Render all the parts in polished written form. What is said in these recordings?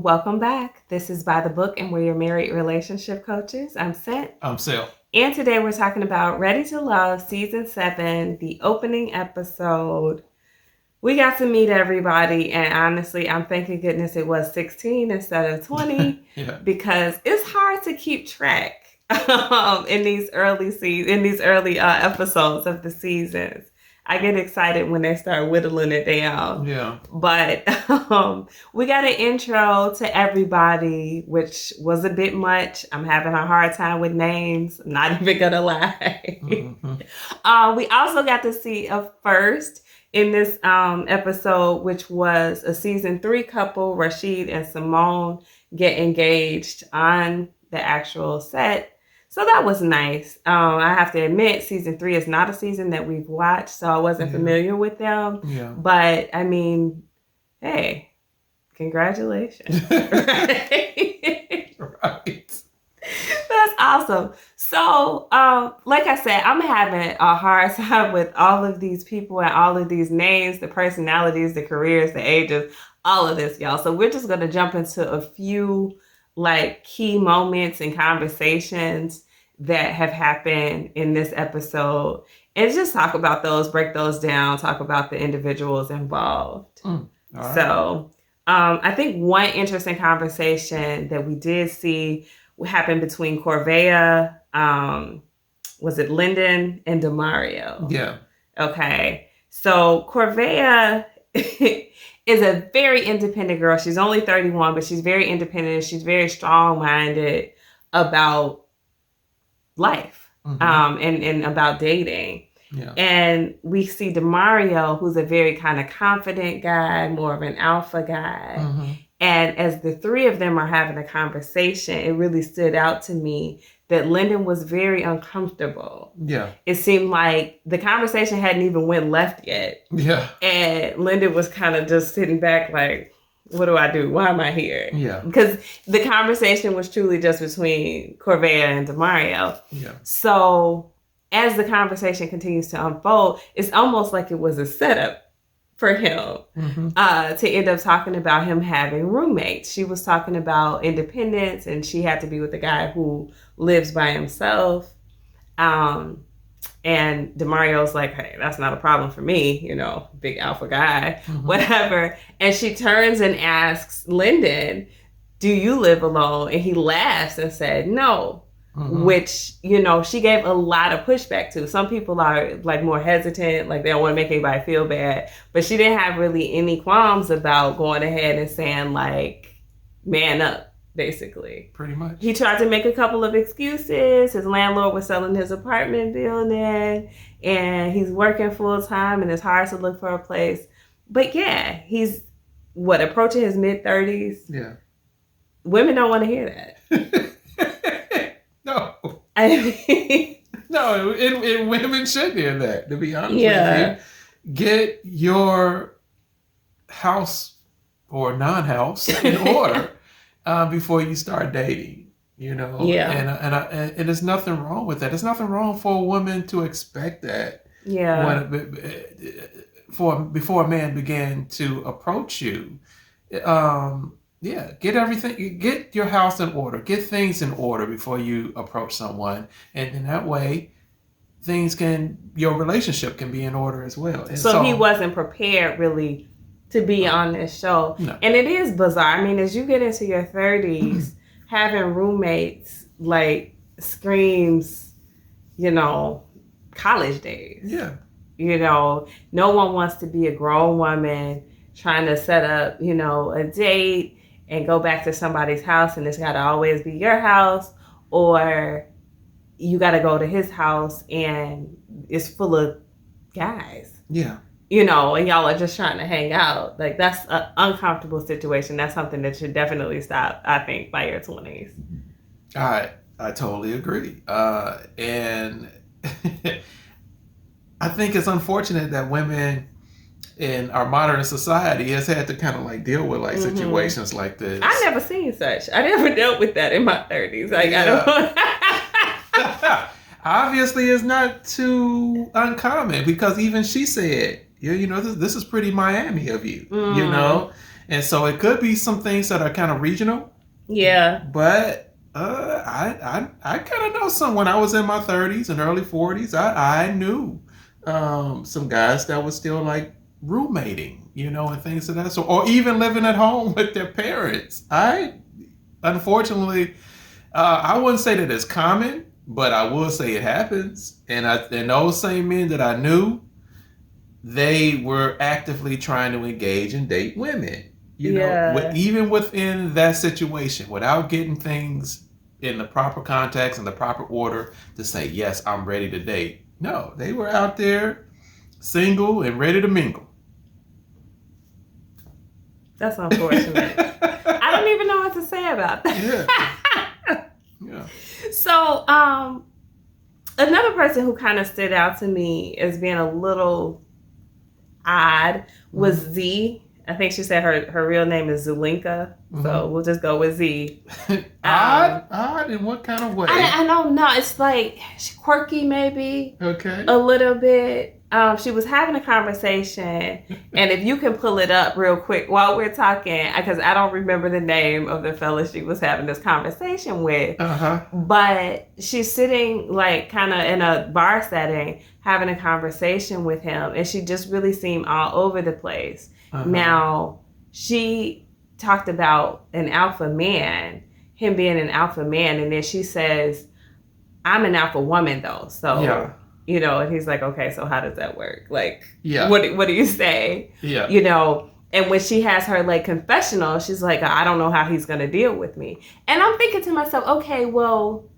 Welcome back. This is By the Book, and we're your married relationship coaches. I'm Sent. I'm Sel. And today we're talking about Ready to Love, Season 7, the opening episode. We got to meet everybody, and honestly, I'm thanking goodness it was 16 instead of 20 because it's hard to keep track in these early episodes of the seasons. I get excited when they start whittling it down. Yeah. But we got an intro to everybody, which was a bit much. I'm having a hard time with names. I'm not even going to lie. We also got to see a first in this episode, which was a season 3 couple, Rashid and Simone, get engaged on the actual set. So that was nice. I have to admit, season 3 is not a season that we've watched, so I wasn't familiar with them. Yeah. But I mean, hey, congratulations. Right? Right. That's awesome. So, like I said, I'm having a hard time with all of these people and all of these names, the personalities, the careers, the ages, all of this, y'all. So we're just going to jump into a few key moments and conversations that have happened in this episode and just talk about those, break those down, talk about the individuals involved. Right. So I think one interesting conversation that we did see happened between Corvea, was it Lyndon and Demario? Yeah. Okay. So Corvea is a very independent girl. She's only 31, but she's very independent. She's very strong-minded about life, and about dating. Yeah. And we see Demario, who's a very kind of confident guy, more of an alpha guy. And as the three of them are having a conversation, it really stood out to me that Lyndon was very uncomfortable. Yeah. It seemed like the conversation hadn't even went left yet. Yeah. And Lyndon was kind of just sitting back like, what do I do? Why am I here? Yeah. Because the conversation was truly just between Corvea and Demario. Yeah. So as the conversation continues to unfold, it's almost like it was a setup for him to end up talking about him having roommates. She was talking about independence, and she had to be with a guy who lives by himself. And Demario's like, hey, that's not a problem for me, big alpha guy, whatever. And she turns and asks Lyndon, do you live alone? And he laughs and said, no. Which, she gave a lot of pushback to. Some people are more hesitant, they don't want to make anybody feel bad. But she didn't have really any qualms about going ahead and saying man up, basically. Pretty much. He tried to make a couple of excuses. His landlord was selling his apartment building and he's working full time and it's hard to look for a place. But yeah, he's approaching his mid-30s. Yeah. Women don't want to hear that. No. I mean, no, and women should hear that, to be honest with you. Get your house or non-house in order before you start dating, Yeah. And there's nothing wrong with that. There's nothing wrong for a woman to expect that. Yeah. Before a man began to approach you. Get your house in order. Get things in order before you approach someone. And in that way, your relationship can be in order as well. And so he wasn't prepared really to be on this show. No. And it is bizarre. I mean, as you get into your 30s, having roommates screams, college days. Yeah. No one wants to be a grown woman trying to set up, a date and go back to somebody's house, and it's got to always be your house, or you got to go to his house and it's full of guys. Yeah. And y'all are just trying to hang out. That's an uncomfortable situation. That's something that should definitely stop, I think, by your 20s. I totally agree. And I think it's unfortunate that women in our modern society has had to kind of deal with situations like this. I never seen such. I never dealt with that in my 30s. Obviously, it's not too uncommon because even she said, this is pretty Miami of you, And so it could be some things that are kind of regional. Yeah. But I kind of know some. When I was in my 30s and early 40s, I knew some guys that was still like roommating, and things of that sort, or even living at home with their parents. Unfortunately, I wouldn't say that it's common, but I will say it happens. And those same men that I knew, they were actively trying to engage and date women. Even within that situation, without getting things in the proper context and the proper order to say, yes, I'm ready to date. No, they were out there single and ready to mingle. That's unfortunate. I don't even know what to say about that. Yeah. So, another person who kind of stood out to me as being a little odd was Z. I think she said her real name is Zulinka, so we'll just go with Z. Odd in what kind of way? I don't know. It's like quirky, maybe. Okay. A little bit. She was having a conversation, and if you can pull it up real quick while we're talking, because I don't remember the name of the fella she was having this conversation with. But she's sitting like kind of in a bar setting, having a conversation with him, and she just really seemed all over the place. Now, she talked about an alpha man, him being an alpha man, and then she says, I'm an alpha woman though, so and he's like, okay, so how does that work? Like, what do you say? And when she has her like confessional, she's like, I don't know how he's gonna deal with me. And I'm thinking to myself, okay, well,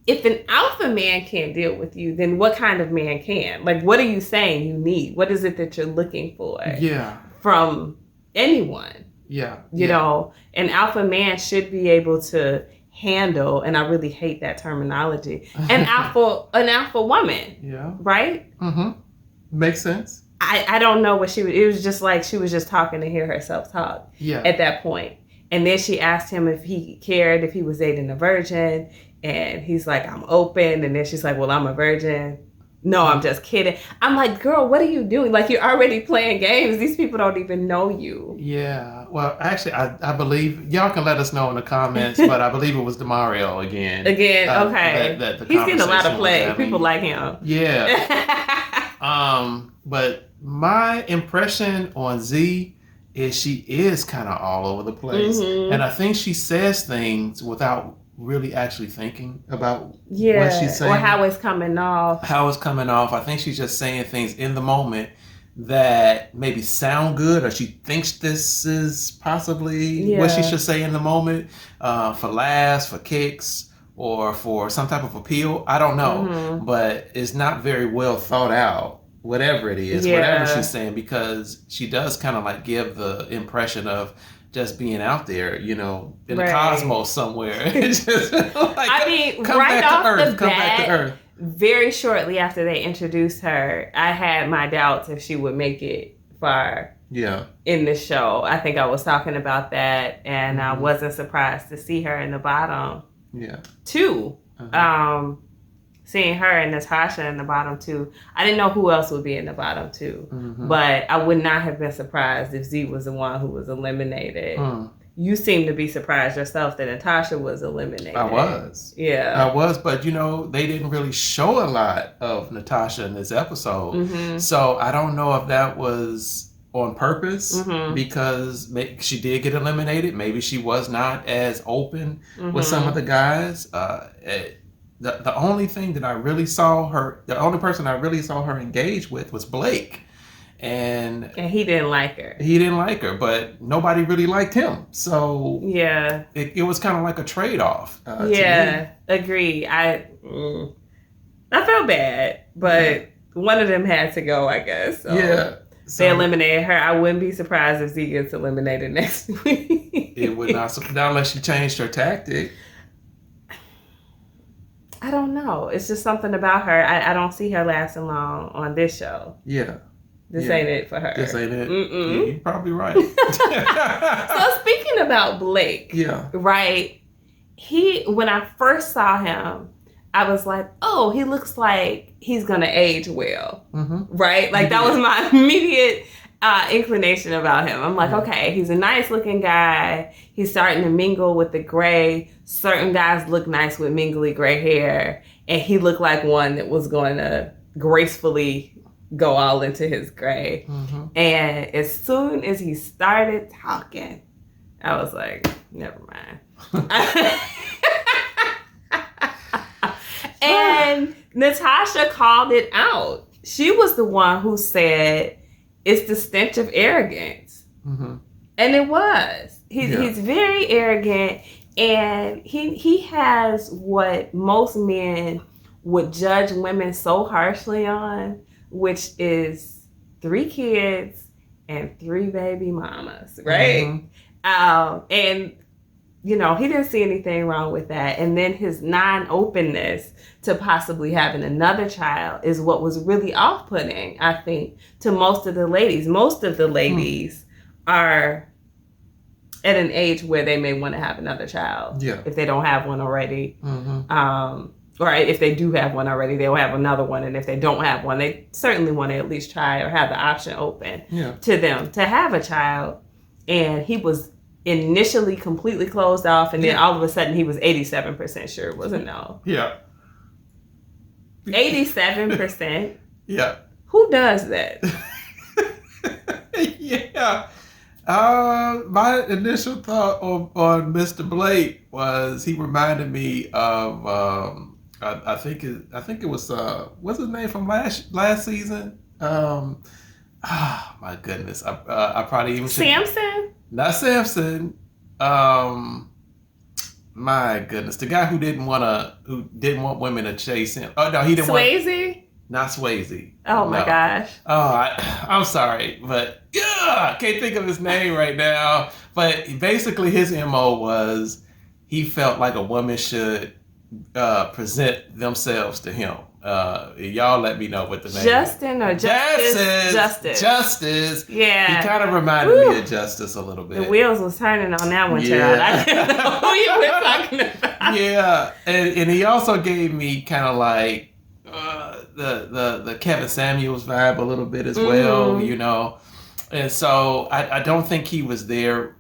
if an alpha man can't deal with you, then what kind of man can? Like, what are you saying you need? What is it that you're looking for? From anyone. You know, an alpha man should be able to handle, and I really hate that terminology, an alpha woman. Right? Makes sense. I don't know what it was just like she was just talking to hear herself talk at that point. And then she asked him if he cared if he was dating a virgin, and he's like, I'm open. And then she's like, well, I'm a virgin. No, I'm just kidding. I'm like, girl, what are you doing? Like, you're already playing games. These people don't even know you. Yeah. Well, actually, I believe, y'all can let us know in the comments, but I believe it was DeMario again. Okay. He's getting a lot of play. People like him. Yeah. But my impression on Z is she is kind of all over the place. And I think she says things without really actually thinking about what she's saying. Or how it's coming off. I think she's just saying things in the moment that maybe sound good, or she thinks this is possibly what she should say in the moment, for laughs, for kicks, or for some type of appeal. I don't know. But it's not very well thought out, whatever it is, whatever she's saying, because she does kind of like give the impression of just being out there, in the cosmos somewhere. Just, like, come right back off to Earth. the Come bat, back to Earth. Very shortly after they introduced her, I had my doubts if she would make it far in the show. I think I was talking about that, and I wasn't surprised to see her in the bottom two. Seeing her and Natasha in the bottom two. I didn't know who else would be in the bottom two, but I would not have been surprised if Z was the one who was eliminated. You seem to be surprised yourself that Natasha was eliminated. I was. I was, but they didn't really show a lot of Natasha in this episode. So I don't know if that was on purpose, because she did get eliminated. Maybe she was not as open with some of the guys. The only thing that I really saw her, the only person I really saw her engage with was Blake. And he didn't like her. He didn't like her, but nobody really liked him. So it was kind of like a trade-off. Agree. I felt bad, but one of them had to go, I guess. So. So they eliminated her. I wouldn't be surprised if Z gets eliminated next week. It would not unless she changed her tactic. I don't know. It's just something about her. I don't see her lasting long on this show. This ain't it for her. This ain't it. You're probably right. So speaking about Blake, right? When I first saw him, I was like, oh, he looks like he's gonna age well, right? Like that was my immediate inclination about him. I'm like, okay, he's a nice looking guy. He's starting to mingle with the gray. Certain guys look nice with mingly gray hair. And he looked like one that was going to gracefully go all into his gray. Mm-hmm. And as soon as he started talking, I was like, never mind. And Natasha called it out. She was the one who said, it's the stench of arrogance. Mm-hmm. And it was. He's very arrogant, and he has what most men would judge women so harshly on, which is 3 kids and 3 baby mamas, right? Mm-hmm. And, you know, he didn't see anything wrong with that. And then his non-openness to possibly having another child is what was really off-putting, I think, to most of the ladies. Most of the ladies are at an age where they may want to have another child. Yeah. If they don't have one already. Mm-hmm. Or if they do have one already, they'll have another one. And if they don't have one, they certainly want to at least try or have the option open to them to have a child. And he was initially completely closed off, and then all of a sudden he was 87% sure it was a no. Yeah. 87%? Yeah. Who does that? Yeah. My initial thought on Mr. Blake was he reminded me of I think it was what's his name from last season? My goodness. I probably even Samson? Not Samson. My goodness, the guy who didn't want women to chase him. Oh no, he didn't. Swayze? Not Swayze. Oh my gosh. Oh, I'm sorry, but I can't think of his name right now. But basically, his MO was he felt like a woman should present themselves to him. Y'all let me know what the name Justin is. Or Justice? Justice. Yeah. He kind of reminded me of Justice a little bit. The wheels was turning on that one, child. I didn't know who you were talking about. Yeah. And he also gave me kind of like the Kevin Samuels vibe a little bit as well, you know. And so I don't think he was there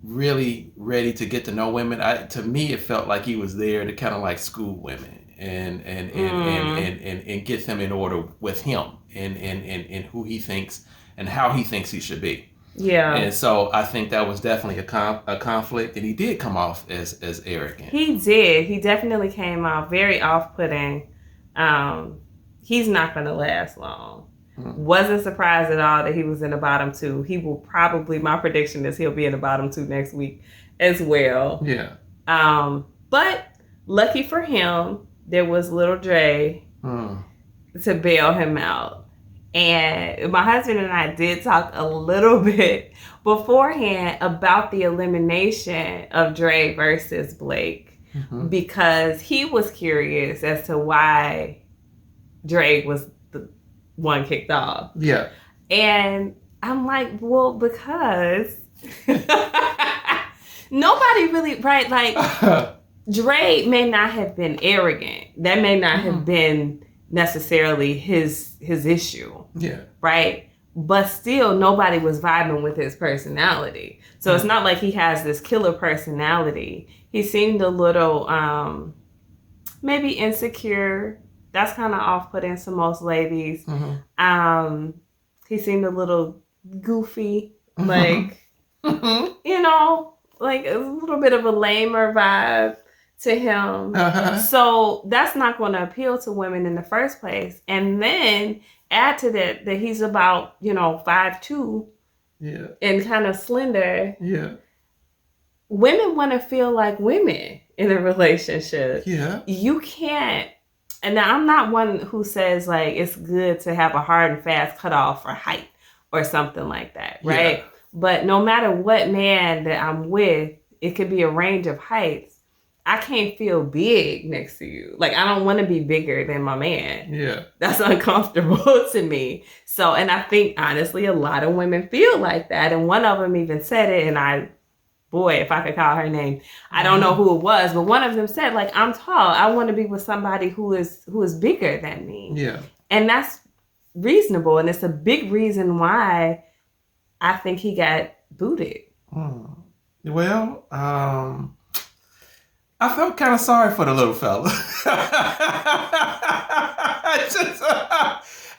really ready to get to know women. To me, it felt like he was there to kind of like school women and get them in order with him and who he thinks and how he thinks he should be. Yeah. And so I think that was definitely a conflict, and he did come off as arrogant. He did. He definitely came off very off-putting. He's not going to last long. Wasn't surprised at all that he was in the bottom 2. He will probably, my prediction is he'll be in the bottom 2 next week as well. Yeah. But lucky for him, there was little Dre to bail him out. And my husband and I did talk a little bit beforehand about the elimination of Dre versus Blake, because he was curious as to why Dre was the one kicked off. Yeah. And I'm like, well, because nobody really, right? Like, Dre may not have been arrogant. That may not have been necessarily his issue. Yeah. Right? But still, nobody was vibing with his personality. So it's not like he has this killer personality. He seemed a little maybe insecure. That's kind of off-putting to most ladies. He seemed a little goofy, like, you know, like a little bit of a lamer vibe to him. So that's not going to appeal to women in the first place. And then add to that he's about, 5'2", and kind of slender. Yeah. Women want to feel like women in a relationship. Yeah. You can't. And now I'm not one who says like it's good to have a hard and fast cutoff for height or something like that, right? Yeah. But no matter what man that I'm with, it could be a range of heights. I can't feel big next to you. Like, I don't want to be bigger than my man. Yeah. That's uncomfortable to me. So, and I think, honestly, a lot of women feel like that. And one of them even said it, and boy, if I could call her name, I don't know who it was, but one of them said, like, I'm tall. I want to be with somebody who is bigger than me. Yeah. And that's reasonable. And it's a big reason why I think he got booted. Well, I felt kind of sorry for the little fella.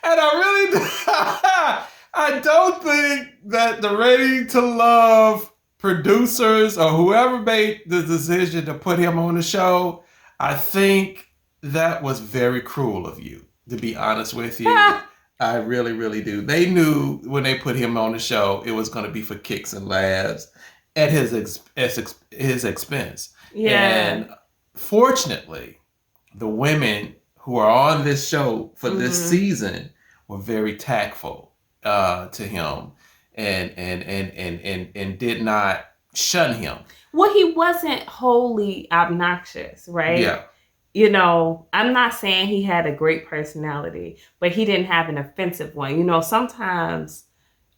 And I really, I don't think that the Ready to Love producers or whoever made the decision to put him on the show, I think that was very cruel of you, to be honest with you. I really, really do. They knew when they put him on the show, it was going to be for kicks and laughs at his expense. Yeah. And fortunately, the women who are on this show for this season were very tactful to him and did not shun him. Well, he wasn't wholly obnoxious, right? Yeah. You know, I'm not saying he had a great personality, but he didn't have an offensive one. You know, sometimes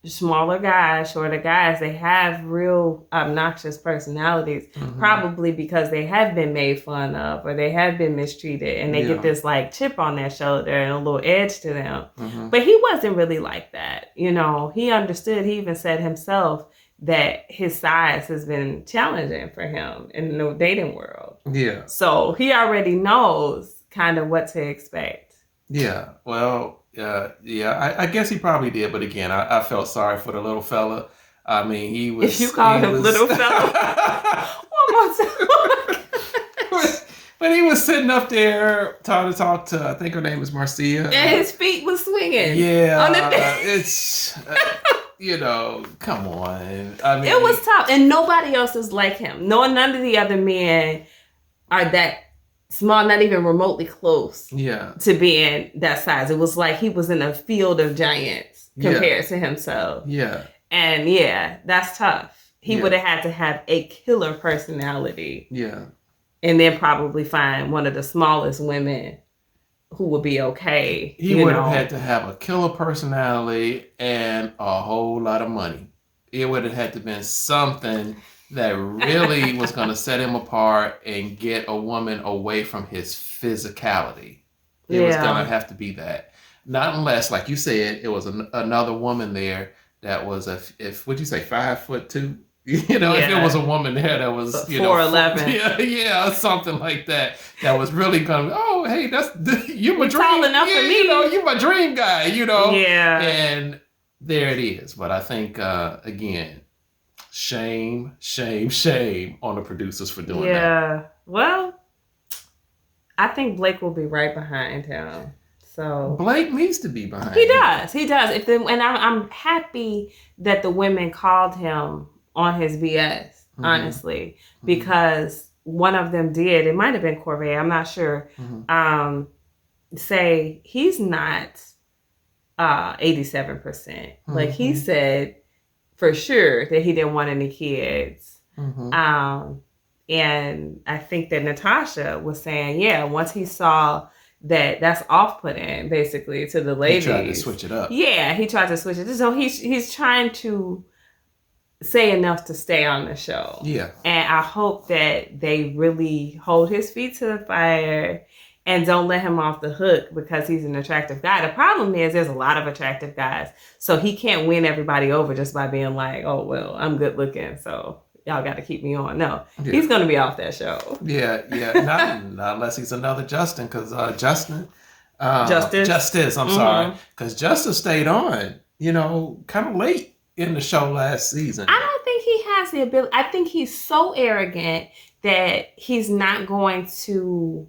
smaller guys, shorter guys, they have real obnoxious personalities, probably because they have been made fun of or they have been mistreated, and they get this like chip on their shoulder and a little edge to them. But he wasn't really like that. You know, he understood. He even said himself that his size has been challenging for him in the dating world. Yeah. So he already knows kind of what to expect. Yeah. Well, I guess he probably did, but again, I felt sorry for the little fella. I mean, he was. If you call him little fella, one more time. But he was sitting up there trying to talk to, I think her name was Marcia, and his feet was swinging. Yeah, on the it's. You know, come on. I mean, it was tough, and nobody else is like him. None of the other men are that small, not even remotely close to being that size. It was like he was in a field of giants compared to himself. Yeah. And that's tough. He would have had to have a killer personality. Yeah. And then probably find one of the smallest women who would be okay. He would have had to have a killer personality and a whole lot of money. It would have had to been something that really was going to set him apart and get a woman away from his physicality. It was going to have to be that. Not unless, like you said, it was another woman there that was, what'd you say, 5'2"? You know, if it was a woman there that was, 4'11", something like that, that was really gonna, oh, hey, you're my dream, tall enough for me. You know, you're my dream guy, you know, and there it is. But I think again, shame on the producers for doing that. Yeah, well, I think Blake will be right behind him. So Blake needs to be behind. He does. And I'm happy that the women called him on his BS, honestly, because one of them did, it might have been Corvée, I'm not sure, say he's not 87%. Like he said for sure that he didn't want any kids. And I think that Natasha was saying, once he saw that's off-putting basically to the ladies. He tried to switch it up. Yeah, he tried to switch it. So he's trying to say enough to stay on the show. Yeah. And I hope that they really hold his feet to the fire and don't let him off the hook because he's an attractive guy. The problem is there's a lot of attractive guys. So he can't win everybody over just by being like, oh, well, I'm good looking, so y'all got to keep me on. No, he's going to be off that show. Yeah. Not unless he's another Justin, because Justice, I'm sorry. Because Justice stayed on, kind of late in the show last season. I don't think he has the ability. I think he's so arrogant that he's not going to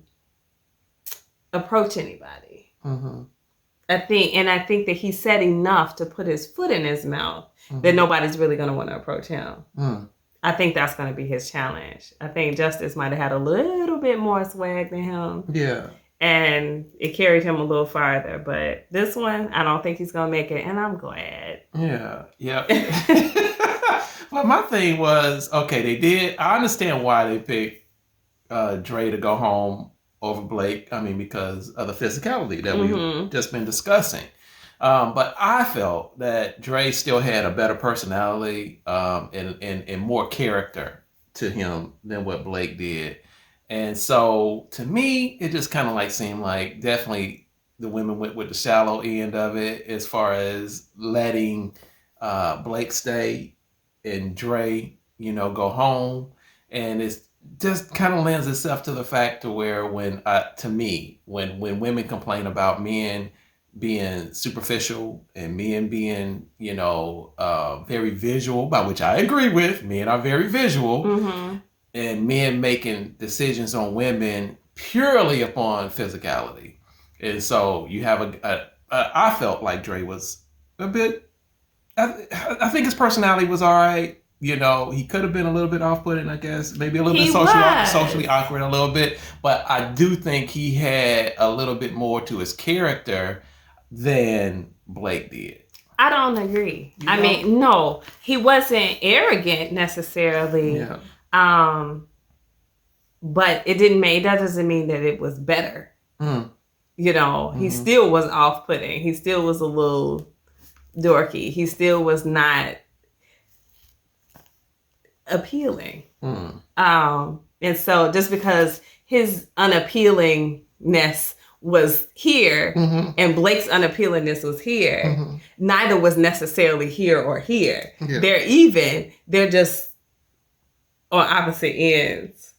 approach anybody. I think that he said enough to put his foot in his mouth that nobody's really going to want to approach him. I think that's going to be his challenge. I think Justice might have had a little bit more swag than him. Yeah. And it carried him a little farther. But this one, I don't think he's going to make it. And I'm glad. Yeah. Well, my thing was, okay, they did. I understand why they picked Dre to go home over Blake. I mean, because of the physicality that we've just been discussing. But I felt that Dre still had a better personality and more character to him than what Blake did. And so to me, it just kind of seemed like definitely the women went with the shallow end of it as far as letting Blake stay and Dre, go home. And it's just kind of lends itself to the fact to where when women complain about men being superficial and men being, very visual, by which I agree with, men are very visual, Mm-hmm. and men making decisions on women purely upon physicality. And so you have I felt like Dre was a bit, I think his personality was all right. He could have been a little bit off-putting, I guess. Maybe a little bit socially awkward a little bit. But I do think he had a little bit more to his character than Blake did. I don't agree. I mean, no. He wasn't arrogant necessarily. Yeah. But that doesn't mean that it was better. Mm. He still was off-putting. He still was a little dorky. He still was not appealing. And so just because his unappealingness was here and Blake's unappealingness was here, neither was necessarily here or here. Yeah. They're just on opposite ends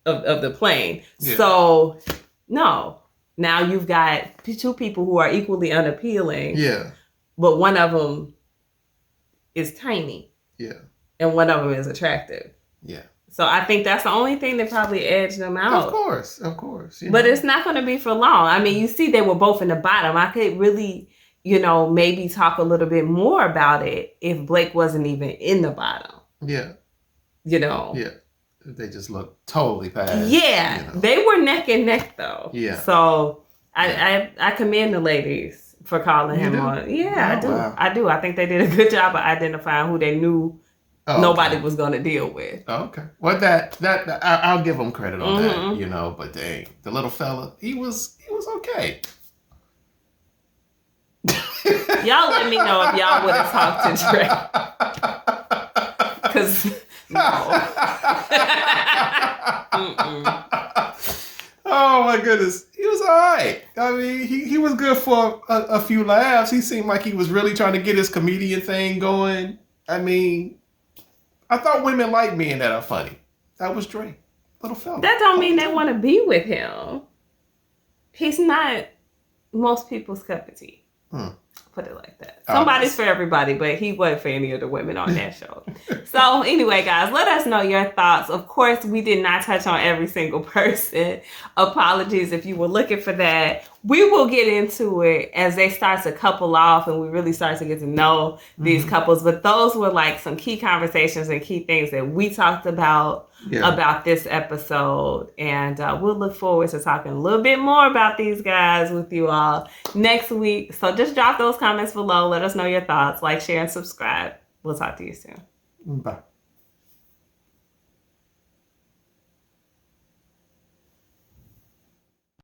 of the plane. Yeah. So no, now you've got two people who are equally unappealing. Yeah. But one of them is tiny. Yeah. And one of them is attractive. Yeah. So I think that's the only thing that probably edged them out. Of course. But it's not going to be for long. I mean, you see they were both in the bottom. I could really, maybe talk a little bit more about it if Blake wasn't even in the bottom. Yeah. Yeah. They just look totally past. Yeah. They were neck and neck, though. Yeah. So I commend the ladies for calling him on. Yeah, I do. Wow. I do. I think they did a good job of identifying who they knew nobody was going to deal with. Okay. Well, that I'll give them credit on that, but dang, the little fella, he was okay. Y'all let me know if y'all would have talked to Dre. Because, no. Oh my goodness. He was all right. I mean, he was good for a few laughs. He seemed like he was really trying to get his comedian thing going. I mean, I thought women like men that are funny. That was Dre. Little fella. That don't mean they want to be with him. He's not most people's cup of tea. Put it like that. Somebody's for everybody, but he wasn't for any of the women on that show. So anyway, guys, let us know your thoughts. Of course, we did not touch on every single person. Apologies if you were looking for that. We will get into it as they start to couple off and we really start to get to know these couples. But those were like some key conversations and key things that we talked about this episode. And we'll look forward to talking a little bit more about these guys with you all next week. So just drop those comments below. Let us know your thoughts. Like, share, and subscribe. We'll talk to you soon. Bye.